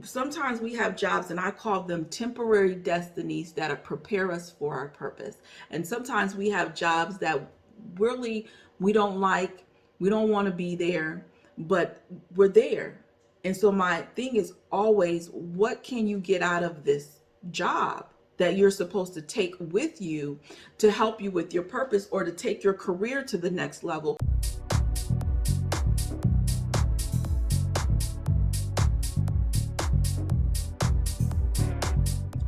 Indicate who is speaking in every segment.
Speaker 1: sometimes we have jobs, and I call them temporary destinies that prepare us for our purpose. And sometimes we have jobs that really we don't like, we don't want to be there, but we're there. And so my thing is always, what can you get out of this job that you're supposed to take with you to help you with your purpose or to take your career to the next level?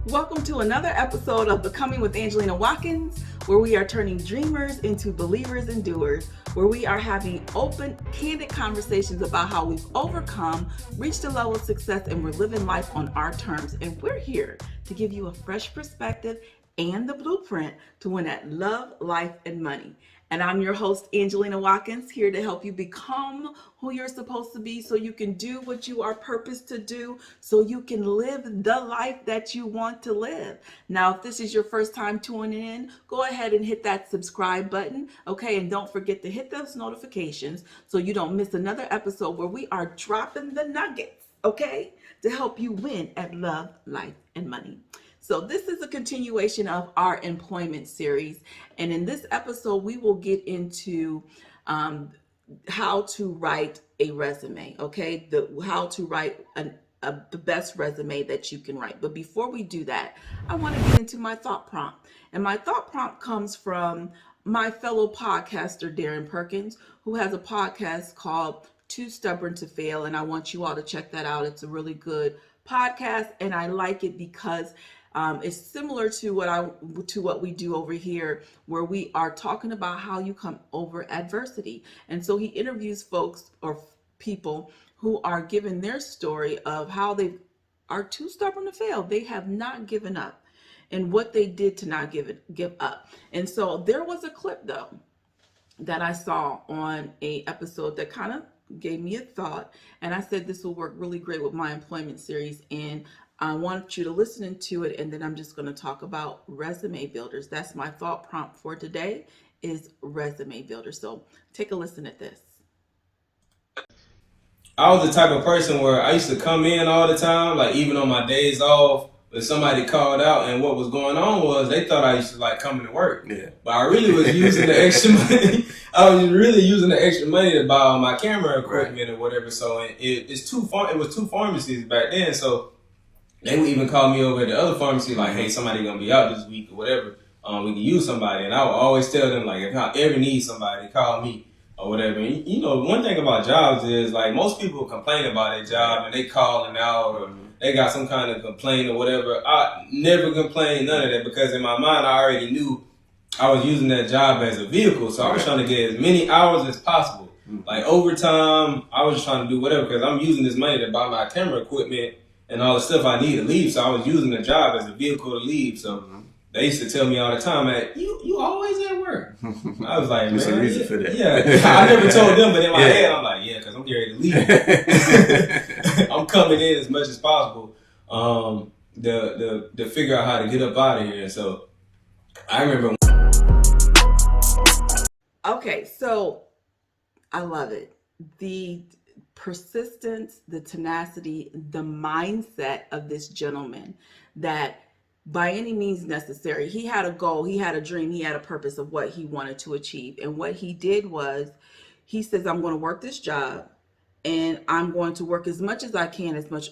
Speaker 1: Welcome to another episode of Becoming with Angelina Watkins, where we are turning dreamers into believers and doers, where we are having open, candid conversations about how we've overcome, reached a level of success, and we're living life on our terms. And we're here to give you a fresh perspective and the blueprint to win at love, life, and money. And I'm your host, Angelina Watkins, here to help you become who you're supposed to be so you can do what you are purposed to do, so you can live the life that you want to live. Now, if this is your first time tuning in, go ahead and hit that subscribe button, okay? And don't forget to hit those notifications so you don't miss another episode where we are dropping the nuggets, okay? To help you win at love, life, and money. So this is a continuation of our employment series. And in this episode, we will get into how to write a resume, okay? How to write the best resume that you can write. But before we do that, I want to get into my thought prompt. And my thought prompt comes from my fellow podcaster, Darren Perkins, who has a podcast called Too Stubborn to Fail. And I want you all to check that out. It's a really good podcast, and I like it because it's similar to what we do over here, where we are talking about how you come over adversity. And so he interviews folks or people who are giving their story of how they are too stubborn to fail. They have not given up, and what they did to not give up. And so there was a clip though that I saw on a episode that kind of gave me a thought, and I said this will work really great with my employment series, and I want you to listen to it, and then I'm just going to talk about resume builders. That's my thought prompt for today, is resume builders. So take a listen at this.
Speaker 2: I was the type of person where I used to come in all the time, like even on my days off, but somebody called out, and what was going on was they thought I used to like coming to work. Yeah. But I really was using the extra money. I was really using the extra money to buy all my camera equipment or whatever. So it was two pharmacies back then. So they would even call me over at the other pharmacy like, hey, somebody gonna be out this week or whatever. We can use somebody. And I would always tell them, like, if I ever need somebody, call me or whatever. And, you know, one thing about jobs is, like, most people complain about their job and they calling out or they got some kind of complaint or whatever. I never complained, none of that, because in my mind I already knew I was using that job as a vehicle. So I was trying to get as many hours as possible. Like overtime, I was just trying to do whatever, because I'm using this money to buy my camera equipment and all the stuff I need to leave. So I was using the job as a vehicle to leave. So they used to tell me all the time, man, you always at work. I was like,
Speaker 3: there's
Speaker 2: man,
Speaker 3: a reason for that.
Speaker 2: Yeah, I never told them, but in my head, I'm like, yeah, because I'm getting ready to leave. I'm coming in as much as possible to figure out how to get up out of here. So I remember.
Speaker 1: Okay, so I love it. The persistence, the tenacity, the mindset of this gentleman, that by any means necessary, he had a goal, he had a dream, he had a purpose of what he wanted to achieve. And what he did was, he says, I'm going to work this job, and I'm going to work as much as I can, as much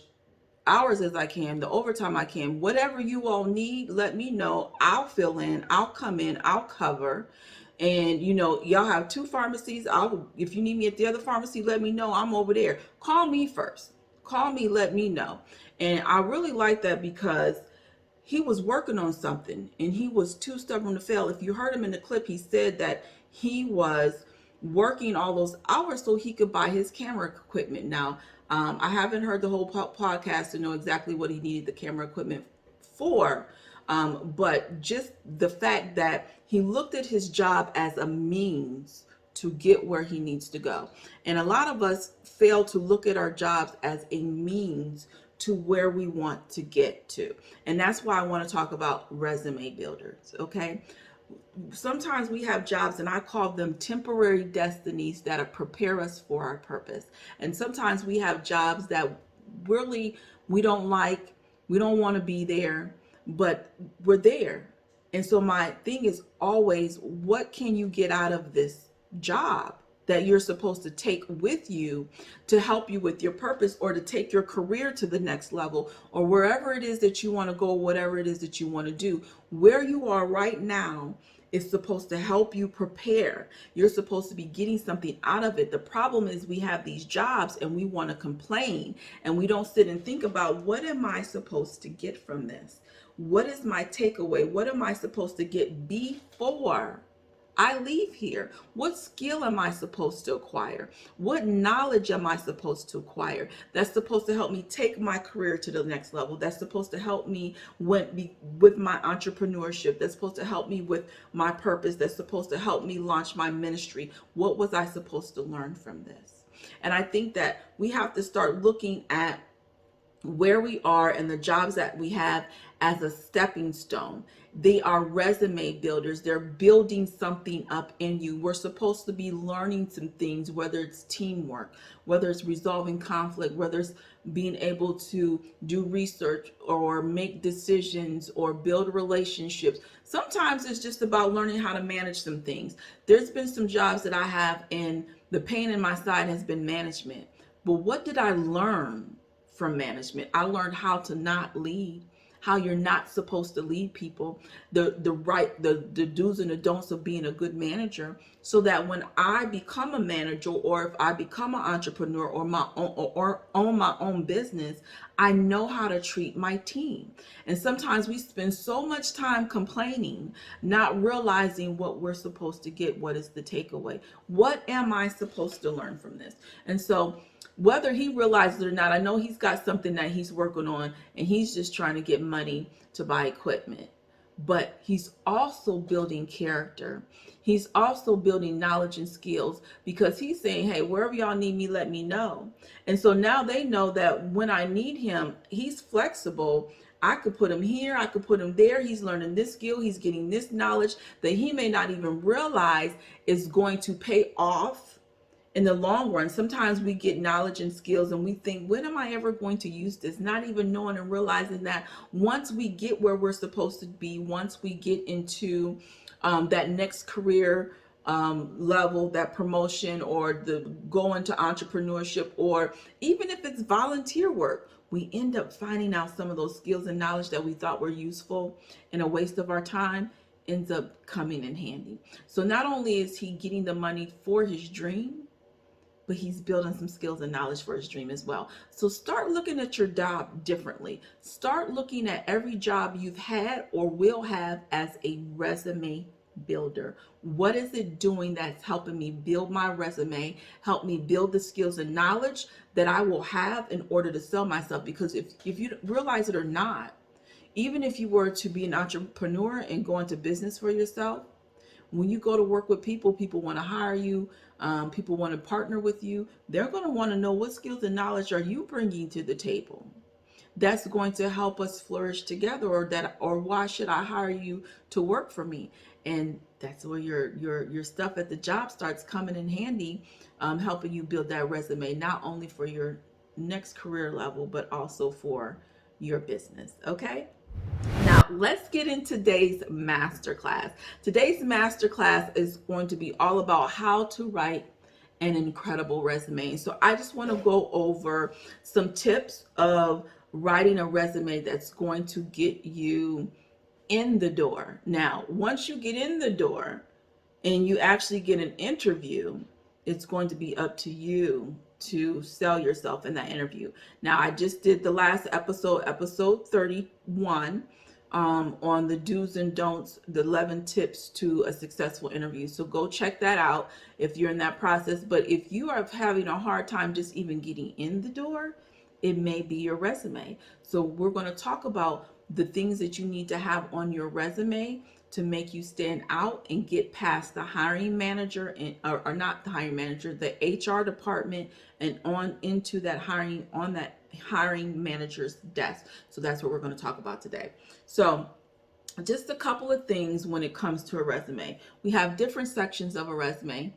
Speaker 1: hours as I can, the overtime I can. Whatever you all need, let me know. I'll fill in, I'll come in, I'll cover. And you know, y'all have two pharmacies. If you need me at the other pharmacy, let me know. I'm over there. Call me first. Call me, let me know. And I really like that, because he was working on something and he was too stubborn to fail. If you heard him in the clip, he said that he was working all those hours so he could buy his camera equipment. Now, I haven't heard the whole podcast to know exactly what he needed the camera equipment for. But just the fact that he looked at his job as a means to get where he needs to go. And a lot of us fail to look at our jobs as a means to where we want to get to. And that's why I want to talk about resume builders, okay? Sometimes we have jobs, and I call them temporary destinies that prepare us for our purpose. And sometimes we have jobs that really we don't like, we don't want to be there, but we're there. And so my thing is always, what can you get out of this job that you're supposed to take with you to help you with your purpose, or to take your career to the next level, or wherever it is that you want to go, whatever it is that you want to do. Where you are right now is supposed to help you prepare. You're supposed to be getting something out of it. The problem is we have these jobs and we want to complain, and we don't sit and think about, what am I supposed to get from this? What is my takeaway? What am I supposed to get before I leave here? What skill am I supposed to acquire? What knowledge am I supposed to acquire that's supposed to help me take my career to the next level? That's supposed to help me with my entrepreneurship. That's supposed to help me with my purpose. That's supposed to help me launch my ministry. What was I supposed to learn from this? And I think that we have to start looking at where we are and the jobs that we have as a stepping stone. They are resume builders. They're building something up in you. We're supposed to be learning some things, whether it's teamwork, whether it's resolving conflict, whether it's being able to do research or make decisions or build relationships. Sometimes it's just about learning how to manage some things. There's been some jobs that I have, and the pain in my side has been management. But what did I learn from management? I learned how to not lead, how you're not supposed to lead people, the do's and the don'ts of being a good manager, so that when I become a manager, or if I become an entrepreneur, or my own, or own my own business, I know how to treat my team. And sometimes we spend so much time complaining, not realizing what we're supposed to get. What is the takeaway? What am I supposed to learn from this? And so whether he realizes it or not, I know he's got something that he's working on, and he's just trying to get money to buy equipment. But he's also building character. He's also building knowledge and skills, because he's saying, hey, wherever y'all need me, let me know. And so now they know that when I need him, he's flexible. I could put him here, I could put him there. He's learning this skill, he's getting this knowledge that he may not even realize is going to pay off in the long run. Sometimes we get knowledge and skills and we think, when am I ever going to use this? Not even knowing and realizing that once we get where we're supposed to be, once we get into that next career level, that promotion, or the go into entrepreneurship, or even if it's volunteer work, we end up finding out some of those skills and knowledge that we thought were useful and a waste of our time ends up coming in handy. So not only is he getting the money for his dream, but he's building some skills and knowledge for his dream as well. So start looking at your job differently. Start looking at every job you've had or will have as a resume builder. What is it doing that's helping me build my resume, help me build the skills and knowledge that I will have in order to sell myself? Because if you realize it or not, even if you were to be an entrepreneur and go into business for yourself, when you go to work with people, people want to hire you, people want to partner with you. They're going to want to know, what skills and knowledge are you bringing to the table that's going to help us flourish together, or why should I hire you to work for me? And that's where your stuff at the job starts coming in handy, helping you build that resume, not only for your next career level, but also for your business. Okay. Now, let's get into today's masterclass. Today's masterclass is going to be all about how to write an incredible resume. So I just want to go over some tips of writing a resume that's going to get you in the door. Now, once you get in the door and you actually get an interview, it's going to be up to you to sell yourself in that interview. Now, I just did the last episode, episode 31, on the do's and don'ts, the 11 tips to a successful interview. So go check that out if you're in that process. But if you are having a hard time just even getting in the door, it may be your resume. So we're going to talk about the things that you need to have on your resume to make you stand out and get past the hiring manager, or not the hiring manager, the HR department, and on into that hiring manager's desk. So that's what we're going to talk about today. So just a couple of things when it comes to a resume. We have different sections of a resume,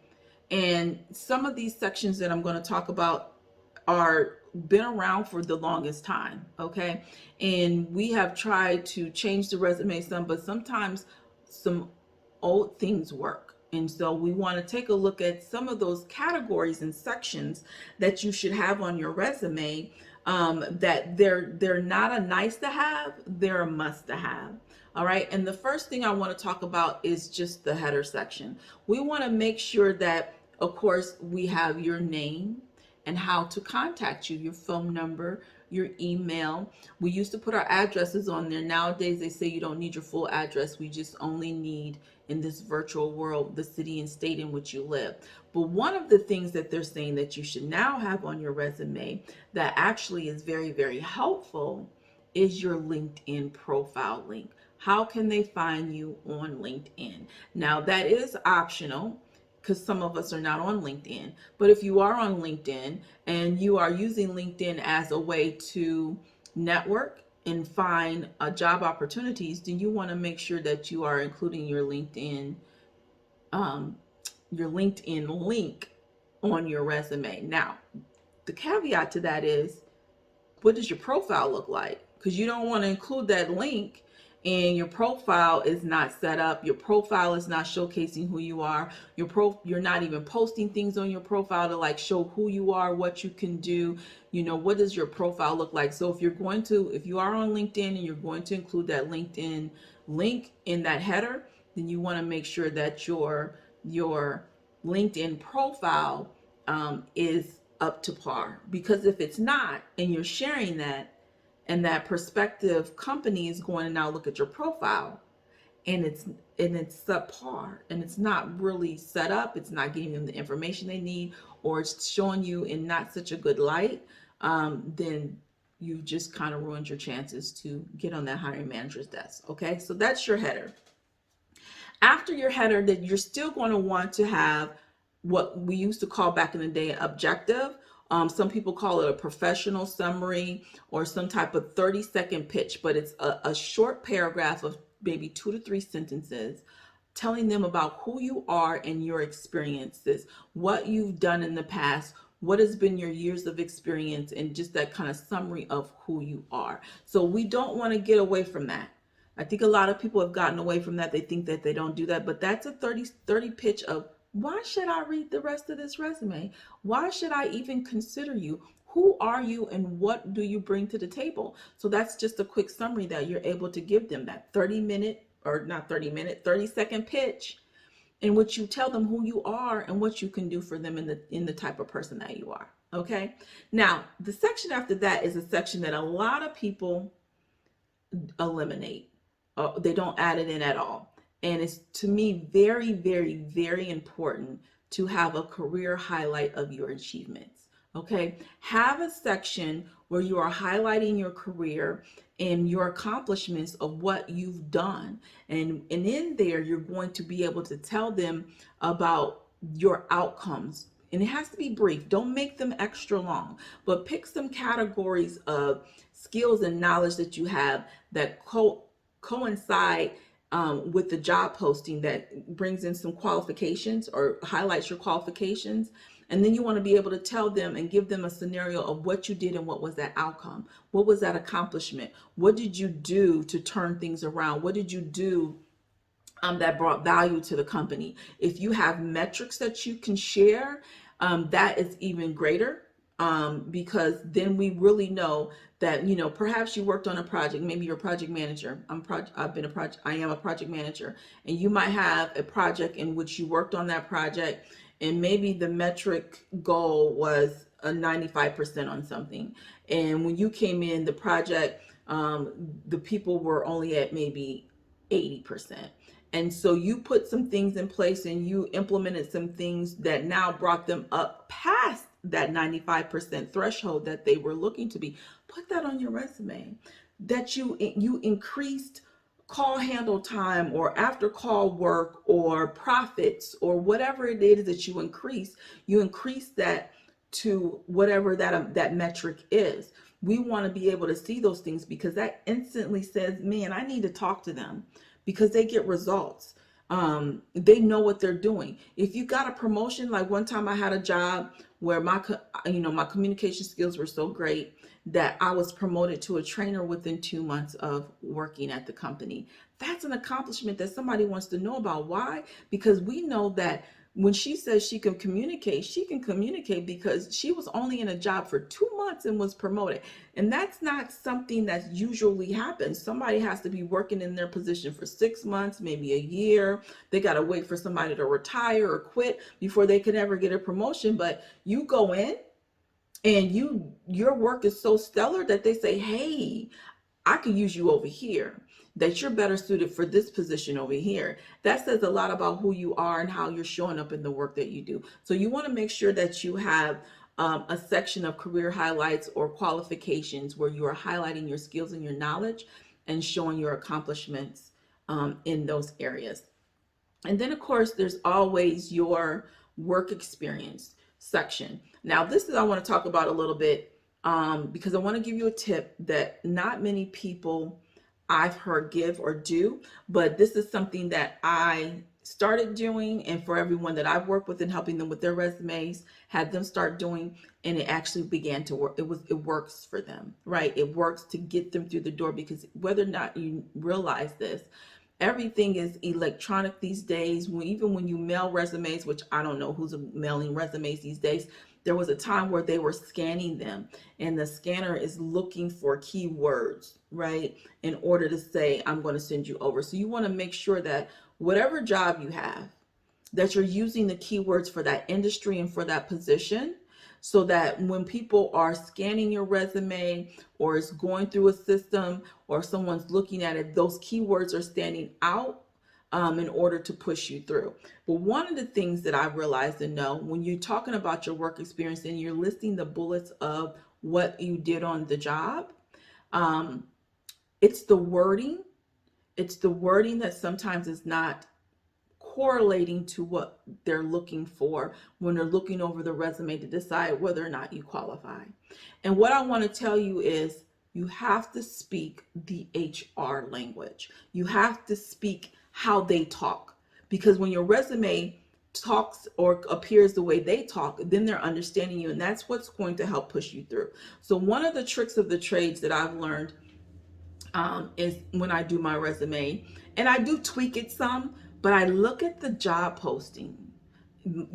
Speaker 1: and some of these sections that I'm going to talk about are been around for the longest time, okay? And we have tried to change the resume some, but sometimes some old things work. And so we want to take a look at some of those categories and sections that you should have on your resume, that they're not a nice to have, they're a must to have. All right. And the first thing I want to talk about is just the header section. We want to make sure that, of course, we have your name and how to contact you, your phone number, your email. We used to put our addresses on there. Nowadays, they say you don't need your full address. We just only need, in this virtual world, the city and state in which you live. But one of the things that they're saying that you should now have on your resume that actually is very, very helpful is your LinkedIn profile link. How can they find you on LinkedIn? Now, that is optional because some of us are not on LinkedIn. But if you are on LinkedIn and you are using LinkedIn as a way to network and find job opportunities, then you want to make sure that you are including um, your LinkedIn link on your resume. Now, the caveat to that is, what does your profile look like? Because you don't want to include that link and your profile is not set up. Your profile is not showcasing who you are. You're not even posting things on your profile to like show who you are, what you can do. You know, what does your profile look like? So if you are on LinkedIn and you're going to include that LinkedIn link in that header, then you want to make sure that your LinkedIn profile is up to par. Because if it's not, and you're sharing that, and that prospective company is going to now look at your profile, and it's subpar, and it's not really set up, it's not giving them the information they need, or it's showing you in not such a good light, then you've just kind of ruined your chances to get on that hiring manager's desk. Okay, so that's your header. After your header, that you're still going to want to have what we used to call back in the day objective. Some people call it a professional summary or some type of 30-second pitch, but it's a short paragraph of maybe 2 to 3 sentences telling them about who you are and your experiences, what you've done in the past, what has been your years of experience, and just that kind of summary of who you are. So we don't want to get away from that. I think a lot of people have gotten away from that. They think that they don't do that, but that's a 30 pitch of, why should I read the rest of this resume? Why should I even consider you? Who are you and what do you bring to the table? So that's just a quick summary that you're able to give them, that 30-second pitch in which you tell them who you are and what you can do for them in the type of person that you are. Okay. Now, the section after that is a section that a lot of people eliminate. They don't add it in at all. And it's, to me, very, very, very important to have a career highlight of your achievements. Okay. Have a section where you are highlighting your career and your accomplishments of what you've done. And in there, you're going to be able to tell them about your outcomes. And it has to be brief. Don't make them extra long, but pick some categories of skills and knowledge that you have that coincide with the job posting, that brings in some qualifications or highlights your qualifications. And then you want to be able to tell them and give them a scenario of what you did and what was that outcome. What was that accomplishment? What did you do to turn things around? What did you do that brought value to the company? If you have metrics that you can share, that is even greater, because then we really know that, perhaps you worked on a project. Maybe you're a project manager. I am a project manager, and you might have a project in which you worked on that project, and maybe the metric goal was a 95% on something. And when you came in, the project, the people were only at maybe 80%. And so you put some things in place and you implemented some things that now brought them up past that 95% threshold that they were looking to be. Put that on your resume, that you increased call handle time or after call work or profits or whatever it is that you increase that to whatever that metric is. We want to be able to see those things, because that instantly says, man, I need to talk to them, because they get results. They know what they're doing. If you got a promotion, like one time I had a job where my communication skills were so great that I was promoted to a trainer within 2 months of working at the company. That's an accomplishment that somebody wants to know about. Why? Because we know that when she says she can communicate because she was only in a job for 2 months and was promoted. And that's not something that usually happens. Somebody has to be working in their position for 6 months, maybe a year. They got to wait for somebody to retire or quit before they can ever get a promotion. But you go in and your work is so stellar that they say, hey, I could use you over here, that you're better suited for this position over here. That says a lot about who you are and how you're showing up in the work that you do. So you want to make sure that you have a section of career highlights or qualifications where you are highlighting your skills and your knowledge and showing your accomplishments in those areas. And then, of course, there's always your work experience section. Now, this is I want to talk about a little bit because I want to give you a tip that not many people I've heard give or do, but this is something that I started doing, and for everyone that I've worked with and helping them with their resumes, had them start doing, and it actually began to work. It works for them, right? It works to get them through the door because whether or not you realize this, everything is electronic these days. Even when you mail resumes, which I don't know who's mailing resumes these days, there was a time where they were scanning them and the scanner is looking for keywords, right, in order to say, I'm going to send you over. So you want to make sure that whatever job you have, that you're using the keywords for that industry and for that position, so that when people are scanning your resume or it's going through a system or someone's looking at it, those keywords are standing out in order to push you through. But one of the things that I realized and know when you're talking about your work experience and you're listing the bullets of what you did on the job, it's the wording. It's the wording that sometimes is not correlating to what they're looking for when they're looking over the resume to decide whether or not you qualify. And what I want to tell you is you have to speak the HR language. You have to speak how they talk, because when your resume talks or appears the way they talk, then they're understanding you, and that's what's going to help push you through. So one of the tricks of the trades that I've learned is when I do my resume, and I do tweak it some, but I look at the job posting,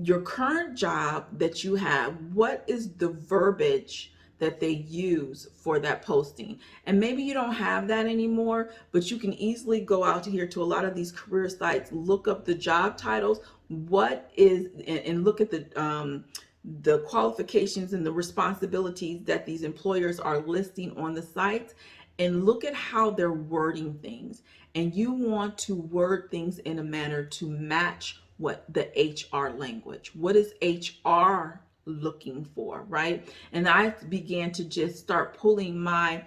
Speaker 1: your current job that you have, what is the verbiage that they use for that posting? And maybe you don't have that anymore, but you can easily go out here to a lot of these career sites, look up the job titles, what is, and look at the qualifications and the responsibilities that these employers are listing on the sites, and look at how they're wording things. And you want to word things in a manner to match what the HR language, what is HR looking for, right? And I began to just start pulling my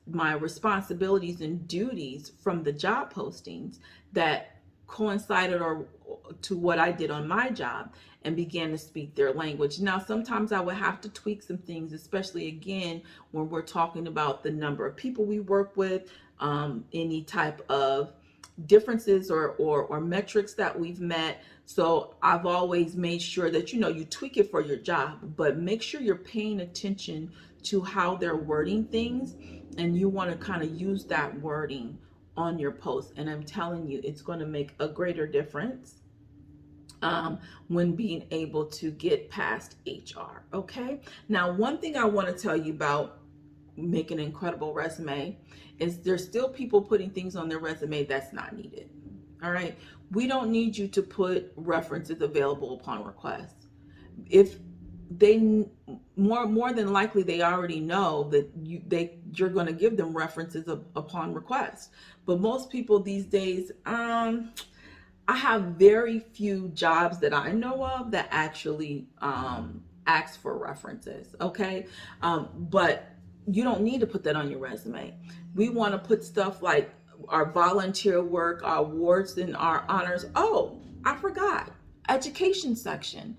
Speaker 1: my responsibilities and duties from the job postings that coincided or to what I did on my job, and began to speak their language. Now, sometimes I would have to tweak some things, especially again when we're talking about the number of people we work with, any type of differences or metrics that we've met. So I've always made sure that you tweak it for your job, but make sure you're paying attention to how they're wording things, and you want to kind of use that wording on your post. And I'm telling you, it's going to make a greater difference when being able to get past HR. Okay. Now, one thing I want to tell you about making an incredible resume is there's still people putting things on their resume that's not needed. All right. We don't need you to put references available upon request. If they more than likely they already know that you're going to give them references upon request. But most people these days, I have very few jobs that I know of that actually ask for references, okay? But you don't need to put that on your resume. We want to put stuff like our volunteer work, our awards, and our honors. Oh, I forgot. Education section.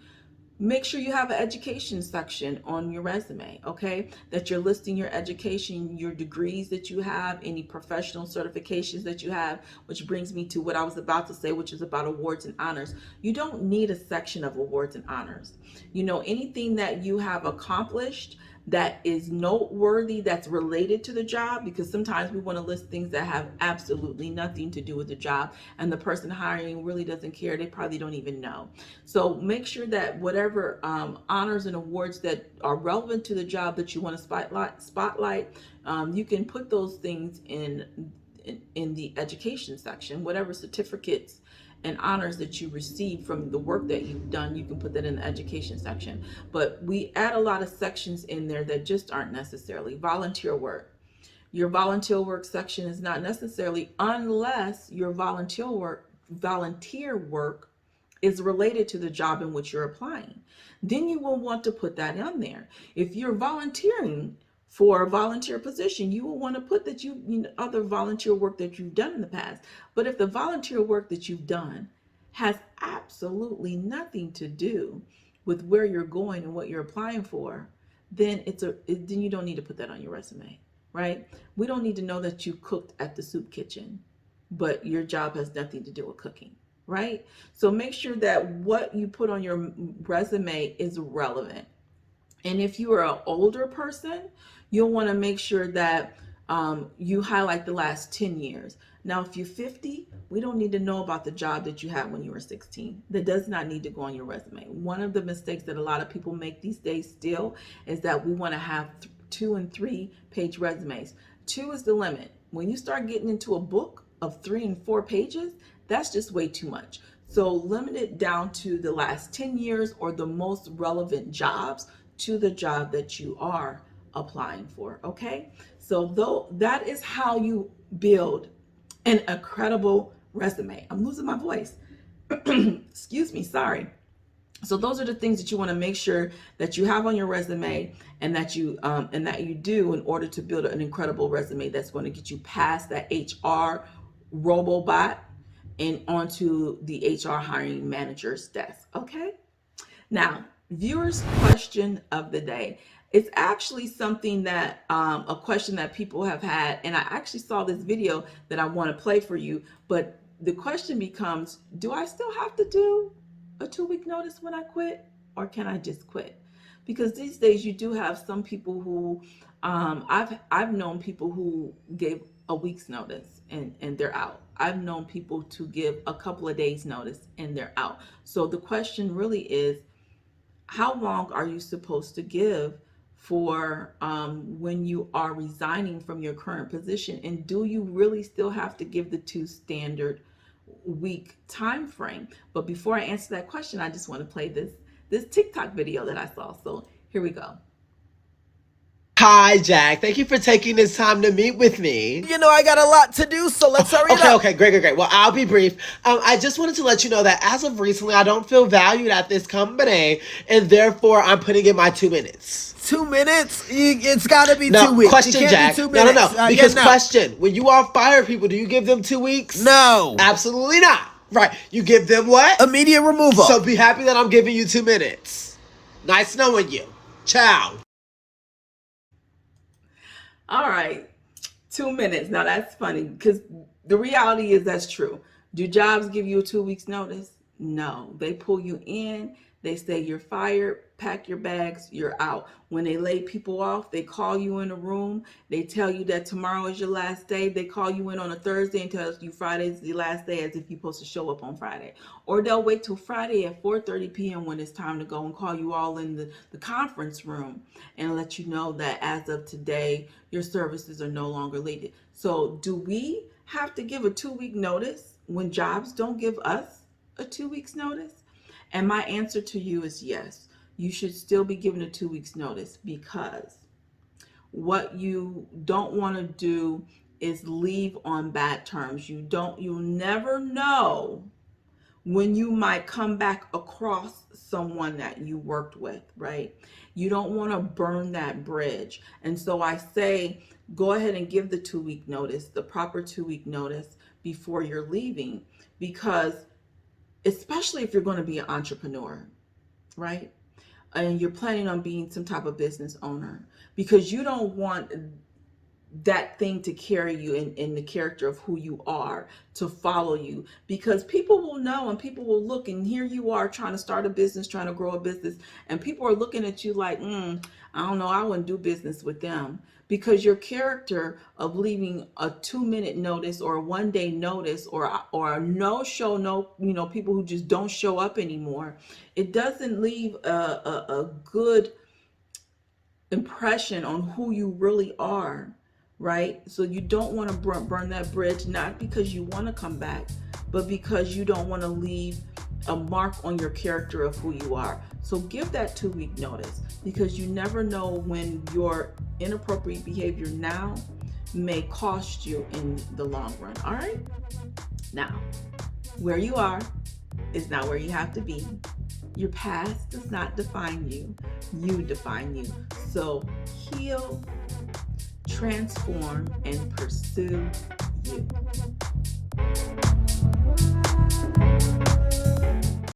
Speaker 1: Make sure you have an education section on your resume, okay? That you're listing your education, your degrees that you have, any professional certifications that you have, which brings me to what I was about to say, which is about awards and honors. You don't need a section of awards and honors. You know, anything that you have accomplished that is noteworthy, that's related to the job, because sometimes we want to list things that have absolutely nothing to do with the job, and the person hiring really doesn't care. They probably don't even know. So make sure that whatever honors and awards that are relevant to the job that you want to spotlight, you can put those things in the education section. Whatever certificates and honors that you receive from the work that you've done, you can put that in the education section. But we add a lot of sections in there that just aren't necessarily. Volunteer work. Your volunteer work section is not necessarily, unless your volunteer work is related to the job in which you're applying. Then you will want to put that on there. If you're volunteering for a volunteer position, you will want to put that other volunteer work that you've done in the past. But if the volunteer work that you've done has absolutely nothing to do with where you're going and what you're applying for, then then you don't need to put that on your resume, right? We don't need to know that you cooked at the soup kitchen, but your job has nothing to do with cooking, right? So make sure that what you put on your resume is relevant. And if you are an older person, you'll want to make sure that you highlight the last 10 years. Now, if you're 50, we don't need to know about the job that you had when you were 16. That does not need to go on your resume. One of the mistakes that a lot of people make these days still is that we want to have 2 and 3 page resumes. 2 is the limit. When you start getting into a book of 3 and 4 pages, that's just way too much. So limit it down to the last 10 years or the most relevant jobs to the job that you are applying for, okay? So though that is how you build an incredible resume. I'm losing my voice. Excuse me, sorry. So those are the things that you want to make sure that you have on your resume, and that you do in order to build an incredible resume that's going to get you past that HR robobot and onto the HR hiring manager's desk. Okay. Now, viewers' question of the day. It's actually something that a question that people have had, and I actually saw this video that I want to play for you. But the question becomes: do I still have to do a 2-week notice when I quit, or can I just quit? Because these days you do have some people who I've known people who gave a week's notice and they're out. I've known people to give a couple of days notice and they're out. So the question really is, how long are you supposed to give for when you are resigning from your current position? And do you really still have to give the 2 standard week time frame? But before I answer that question, I just want to play this TikTok video that I saw. So here we go.
Speaker 3: Hi, Jack. Thank you for taking this time to meet with me.
Speaker 4: You know, I got a lot to do, so let's hurry it up.
Speaker 3: Okay, great. Well, I'll be brief. I just wanted to let you know that as of recently, I don't feel valued at this company, and therefore I'm putting in my 2 minutes.
Speaker 4: 2 minutes? It's got to be
Speaker 3: No,
Speaker 4: 2 weeks.
Speaker 3: question,
Speaker 4: it can't
Speaker 3: Jack.
Speaker 4: be 2 minutes.
Speaker 3: No. Because question, when you all fire people, do you give them 2 weeks?
Speaker 4: No.
Speaker 3: Absolutely not. Right. You give them what?
Speaker 4: Immediate removal.
Speaker 3: So be happy that I'm giving you 2 minutes. Nice knowing you. Ciao.
Speaker 1: All right, 2 minutes. Now that's funny, because the reality is that's true. Do jobs give you a 2 weeks notice? No. They pull you in, they say you're fired, pack your bags, you're out. When they lay people off, they call you in a room, they tell you that tomorrow is your last day. They call you in on a Thursday and tell you Friday's the last day, as if you're supposed to show up on Friday. Or they'll wait till Friday at 4:30 p.m. when it's time to go and call you all in the conference room and let you know that as of today, your services are no longer needed. So do we have to give a 2-week notice when jobs don't give us a 2 weeks notice? And my answer to you is yes. You should still be given a 2 weeks notice, because what you don't want to do is leave on bad terms. You'll never know when you might come back across someone that you worked with, right? You don't want to burn that bridge. And so I say, go ahead and give the 2-week notice, the proper 2-week notice before you're leaving, because especially if you're going to be an entrepreneur, right? and you're planning on being some type of business owner, because you don't want that thing to carry you in the character of who you are, to follow you, because people will know and people will look, and here you are trying to start a business, trying to grow a business, and people are looking at you like, I don't know, I wouldn't do business with them, because your character of leaving a 2-minute notice or a 1-day notice or a no show, people who just don't show up anymore, it doesn't leave a good impression on who you really are, right? So you don't want to burn that bridge, not because you want to come back, but because you don't want to leave a mark on your character of who you are. So give that 2-week notice, because you never know when your inappropriate behavior now may cost you in the long run. All right? Now, where you are is not where you have to be. Your past does not define you. You define you. So heal, transform, and pursue you.